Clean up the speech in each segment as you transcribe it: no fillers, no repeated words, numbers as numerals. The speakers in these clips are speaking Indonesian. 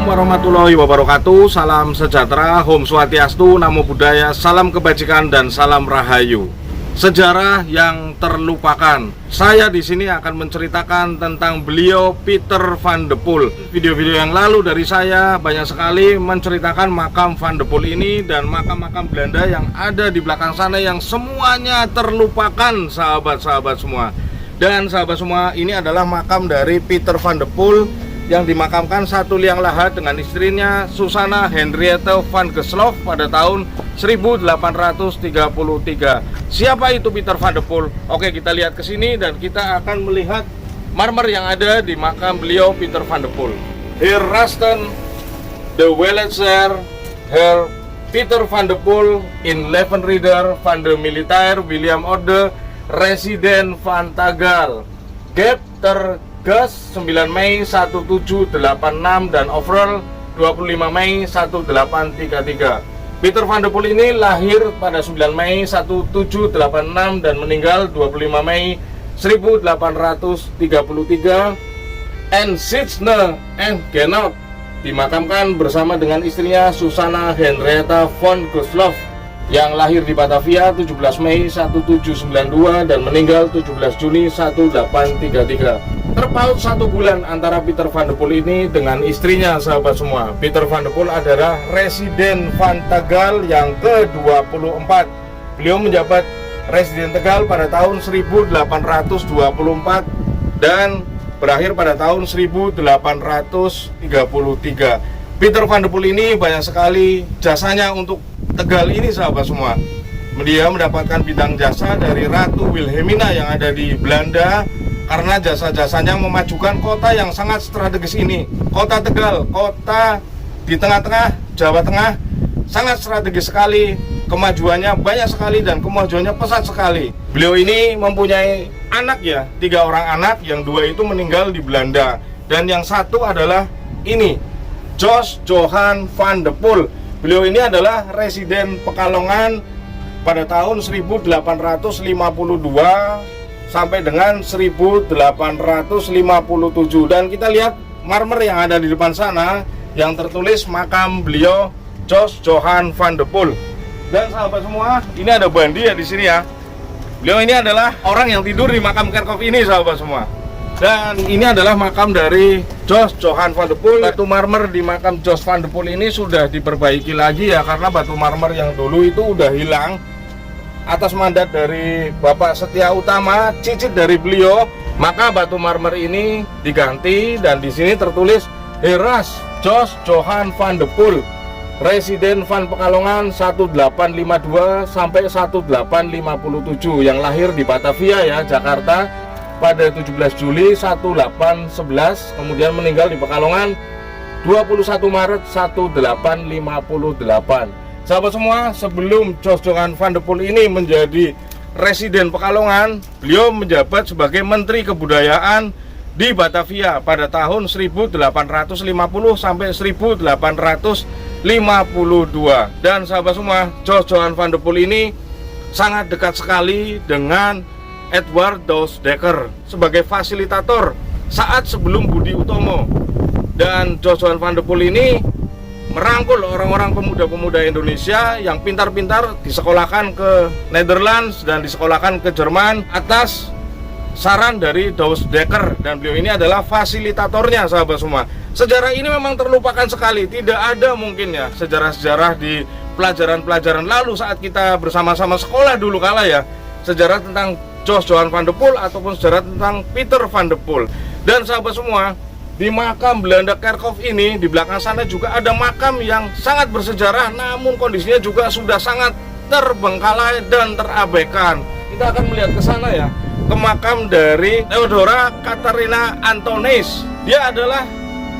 Assalamualaikum warahmatullahi wabarakatuh. Salam sejahtera, Om Swastiastu, Namo Buddhaya, salam kebajikan dan salam rahayu. Sejarah yang terlupakan. Saya di sini akan menceritakan tentang beliau Pieter van de Poel. Video-video yang lalu dari saya banyak sekali menceritakan makam Van de Poel ini dan makam-makam Belanda yang ada di belakang sana yang semuanya terlupakan, sahabat-sahabat semua. Dan sahabat semua, ini adalah makam dari Pieter van de Poel yang dimakamkan satu liang lahat dengan istrinya Susanna Henriette van Geslof pada tahun 1833. Siapa itu Pieter van de Poel? Oke, kita lihat ke sini dan kita akan melihat marmer yang ada di makam beliau Pieter van de Poel. Hier rusten de Welscher Heer Pieter van de Poel in leven Ridder van de Militair William Orde Residen van Tagal. Gap Gas 9 Mei 1786 dan overall 25 Mei 1833. Pieter van de Poel ini lahir pada 9 Mei 1786 dan meninggal 25 Mei 1833. En Sitsne en Genot dimakamkan bersama dengan istrinya Susanna Henriette van Geslof yang lahir di Batavia 17 Mei 1792 dan meninggal 17 Juni 1833. Terpaut 1 bulan antara Pieter van de Poel ini dengan istrinya, sahabat semua. Pieter van de Poel adalah Residen van Tagal yang ke-24. Beliau menjabat Residen Tegal pada tahun 1824 dan berakhir pada tahun 1833. Pieter van de Poel ini banyak sekali jasanya untuk Tegal ini, sahabat semua. Dia mendapatkan bidang jasa dari Ratu Wilhelmina yang ada di Belanda karena jasa-jasanya memajukan kota yang sangat strategis ini. Kota Tegal, kota di tengah-tengah Jawa Tengah, sangat strategis sekali. Kemajuannya banyak sekali dan kemajuannya pesat sekali. Beliau ini mempunyai anak ya, 3 orang anak, yang 2 itu meninggal di Belanda dan yang 1 adalah ini, Jos Johan van de Poel. Beliau ini adalah residen Pekalongan pada tahun 1852 sampai dengan 1857. Dan kita lihat marmer yang ada di depan sana yang tertulis makam beliau Jos Johan van de Poel. Dan sahabat semua, ini ada Bandi ya di sini ya. Beliau ini adalah orang yang tidur di makam Kerkhof ini, sahabat semua. Dan ini adalah makam dari Jos Johan van de Poel. Batu marmer di makam Jos van de Poel ini sudah diperbaiki lagi ya, karena batu marmer yang dulu itu udah hilang. Atas mandat dari Bapak Setia Utama, cicit dari beliau, maka batu marmer ini diganti dan di sini tertulis Heras Jos Johan van de Poel, Residen Van Pekalongan 1852 sampai 1857, yang lahir di Batavia ya, Jakarta pada 17 Juli 1811, kemudian meninggal di Pekalongan 21 Maret 1858. Sahabat semua, sebelum Jos Johan van de Poel ini menjadi residen Pekalongan, beliau menjabat sebagai Menteri Kebudayaan di Batavia pada tahun 1850 sampai 1852. Dan sahabat semua, Jos Johan van de Poel ini sangat dekat sekali dengan Edward Douws Dekker sebagai fasilitator saat sebelum Budi Utomo. Dan Jos Johan van de Poel ini merangkul orang-orang pemuda-pemuda Indonesia yang pintar-pintar disekolahkan ke Netherlands dan disekolahkan ke Jerman atas saran dari Douws Dekker, dan beliau ini adalah fasilitatornya, sahabat semua. Sejarah ini memang terlupakan sekali, tidak ada mungkin ya sejarah-sejarah di pelajaran-pelajaran lalu saat kita bersama-sama sekolah dulu kala ya, sejarah tentang Jos Johan van de Poel ataupun sejarah tentang Pieter van de Poel. Dan sahabat semua, di makam Belanda Kerkhof ini di belakang sana juga ada makam yang sangat bersejarah, namun kondisinya juga sudah sangat terbengkalai dan terabaikan. Kita akan melihat ke sana ya, ke makam dari Theodora Katarina Antonis. Dia adalah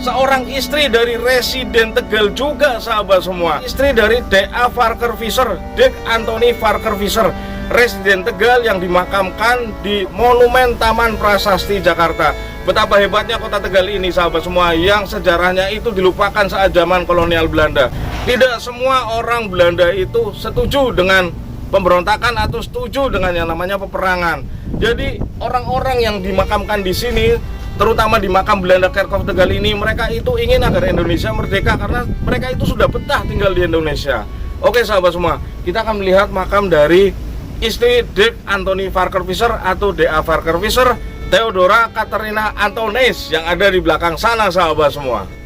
seorang istri dari Residen Tegal juga, sahabat semua. Istri dari D.A. Varker Visser, Dick Anthony Varker Visser, Residen Tegal yang dimakamkan di Monumen Taman Prasasti Jakarta. Betapa hebatnya kota Tegal ini, sahabat semua, yang sejarahnya itu dilupakan saat zaman kolonial Belanda. Tidak semua orang Belanda itu setuju dengan pemberontakan atau setuju dengan yang namanya peperangan. Jadi orang-orang yang dimakamkan di sini terutama di makam Belanda Kerkhof Tegal ini, mereka itu ingin agar Indonesia merdeka karena mereka itu sudah betah tinggal di Indonesia. Oke sahabat semua, kita akan melihat makam dari istri Dirk Anthony Varker Visser atau D.A. Varker Visser, Theodora Catharina Antonis, yang ada di belakang sana sahabat semua.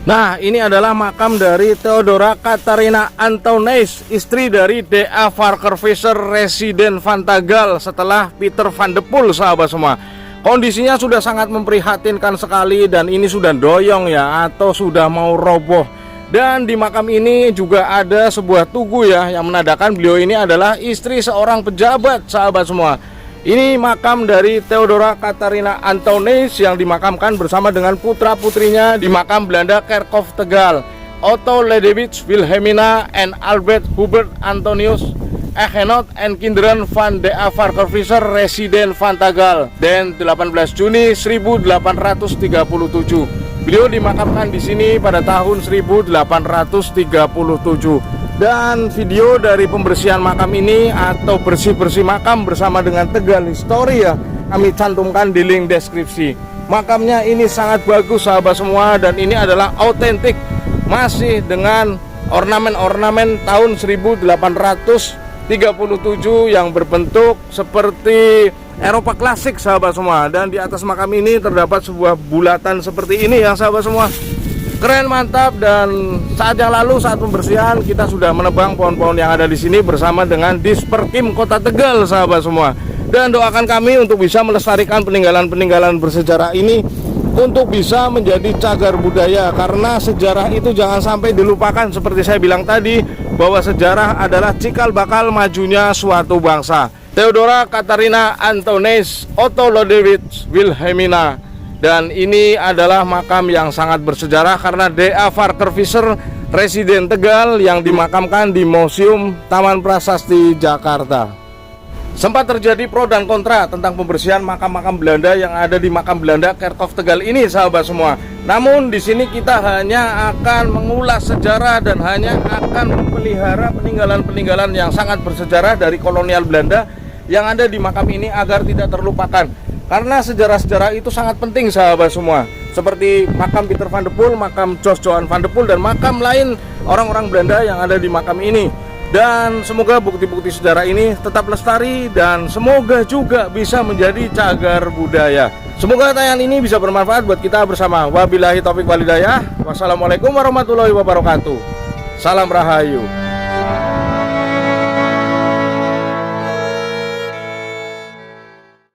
Nah, ini adalah makam dari Theodora Catharina Antonis, istri dari D.A. Varker Visser, residen Van Tagal setelah Peter van de Poel sahabat semua. Kondisinya sudah sangat memprihatinkan sekali dan ini sudah doyong ya, atau sudah mau roboh. Dan di makam ini juga ada sebuah tugu ya, yang menandakan beliau ini adalah istri seorang pejabat sahabat semua. Ini makam dari Theodora Catharina Antonis yang dimakamkan bersama dengan putra-putrinya di makam Belanda Kerkhof Tegal, Otto Ledewich Wilhelmina and Albert Hubert Antonius Egenot and Kinderen van D.A. Varker Visser, residen Van Tagal, dan 18 Juni 1837. Beliau dimakamkan di sini pada tahun 1837. Dan video dari pembersihan makam ini atau bersih-bersih makam bersama dengan Tegal History ya, kami cantumkan di link deskripsi. Makamnya ini sangat bagus sahabat semua, dan ini adalah autentik, masih dengan ornamen-ornamen tahun 1837 yang berbentuk seperti Eropa klasik sahabat semua. Dan di atas makam ini terdapat sebuah bulatan seperti ini ya sahabat semua. Keren, mantap. Dan saat yang lalu, saat pembersihan, kita sudah menebang pohon-pohon yang ada di sini bersama dengan Disperkim Kota Tegal sahabat semua. Dan doakan kami untuk bisa melestarikan peninggalan-peninggalan bersejarah ini untuk bisa menjadi cagar budaya, karena sejarah itu jangan sampai dilupakan. Seperti saya bilang tadi, bahwa sejarah adalah cikal bakal majunya suatu bangsa. Theodora Catharina Antonis, Otto Ledewich Wilhelmina. Dan ini adalah makam yang sangat bersejarah karena D.A. Varker Visser, residen Tegal, yang dimakamkan di Museum Taman Prasasti Jakarta. Sempat terjadi pro dan kontra tentang pembersihan makam-makam Belanda yang ada di makam Belanda Kerkhof Tegal ini sahabat semua. Namun di sini kita hanya akan mengulas sejarah dan hanya akan memelihara peninggalan-peninggalan yang sangat bersejarah dari kolonial Belanda yang ada di makam ini agar tidak terlupakan. Karena sejarah-sejarah itu sangat penting sahabat semua. Seperti makam Peter van de Poel, makam Jos Johan van de Poel, dan makam lain orang-orang Belanda yang ada di makam ini. Dan semoga bukti-bukti sejarah ini tetap lestari dan semoga juga bisa menjadi cagar budaya. Semoga tayangan ini bisa bermanfaat buat kita bersama. Wabillahi taufiq walhidayah. Wassalamualaikum warahmatullahi wabarakatuh. Salam Rahayu.